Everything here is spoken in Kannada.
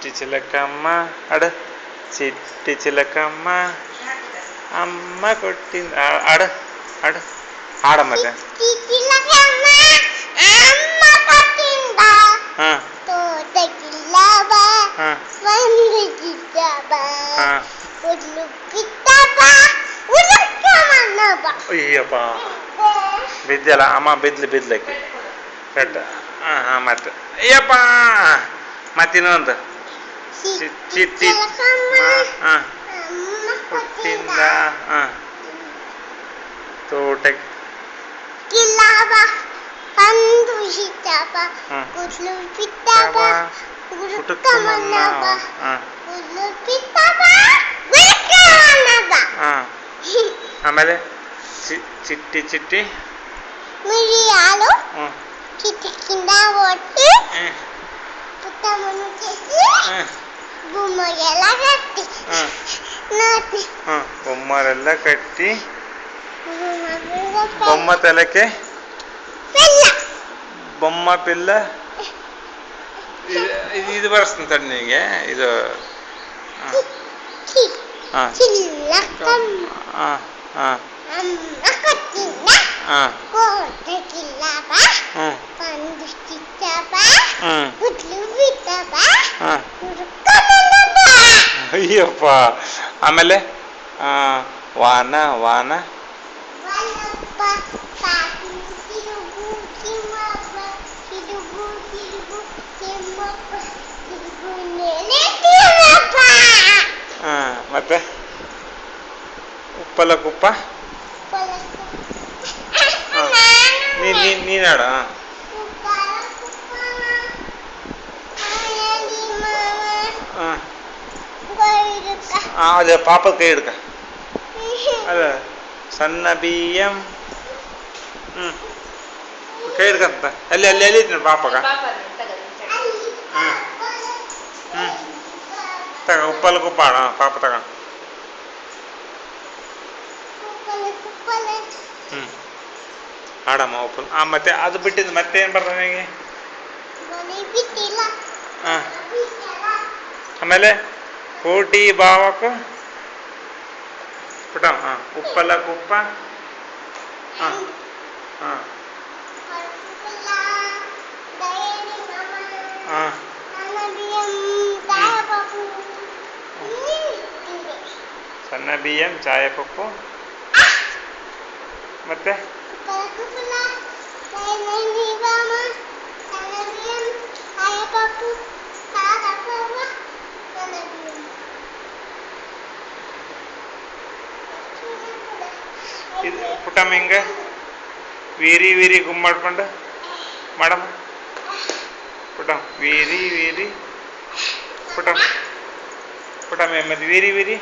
చిట్టి చిలకమ్మ అడు చిట్టి చిలకమ్మ అమ్మ కొట్టింది ఆడు ఆడు ఆడమ్మతే అయ్యప్ప బిద్దెల అమ్మ బిద్లకి పెట్ట ಮತ್ತೆ ಅಯ್ಯಪ್ಪ ಮತ್ತಿನ್ನೊಂದು ಚಿಟ್ಟಿ ಹುಟ್ಟಿಂದ ತೋಟಕ್ಕೆ ಆಮೇಲೆ ಚಿಟ್ಟಿ ಚಿಟ್ಟಿ చిట్టి కింద కొట్టి పుట్టమను చేసి బొమ్మరెల్ల కట్టి బొమ్మ తలకే బొమ్మ పిల్ల ಇದು ಬರೆಸ್ತೀನಿ ತಡಿ ನಿನಗೆ ಇದು ಅಯ್ಯಪ್ಪ ಆಮೇಲೆ ವಾನ ವಾನ ಮತ್ತೆ ಉಪ್ಪಲ ಕುಪ್ಪ ನೀನಾಡ ಅದೇ ಪಾಪದ ಕೈ ಹಿಡ್ಕ ಅದ ಸಣ್ಣ ಬಿಯ್ಯಂ ಕೈ ಹಿಡ್ಕಂತ ಅಲ್ಲಿ ಅಲ್ಲಿ ಎಲ್ಲಿತ್ತು ಪಾಪಗ ತಗ ಉಪ್ಪಲ್ಲ ಕುಪ್ಪ ಆಡ ಪಾಪ ತಗ ಆಡಮ್ಮ ಉಪ್ಪಲ್ ಮತ್ತೆ ಅದು ಬಿಟ್ಟಿದ್ದು ಮತ್ತೆ ಏನು ಬರ್ತದೆ ನನಗೆ ಆಮೇಲೆ ಕೋಟಿ ಬಾವಕ ಪುಟ ಉಪ್ಪಲ್ಲ ಕುಪ್ಪ ಸಣ್ಣ ಬಿಯ್ಯಂ ಚಾಯ ಪಪ್ಪು ಮತ್ತೆ ಇದು ಪುಟಮ್ ಹಿಂಗೆ ವೀರಿ ವೀರಿ ಗುಮ್ ಮಾಡ್ಕೊಂಡು ಮಾಡಮ್ಮ ಪುಟಮ್ ವೀರಿ ವೀರಿ ಪುಟಮ್ ಪುಟಮ್ ಎಮ್ಮದು ವೀರಿ ವೀರಿ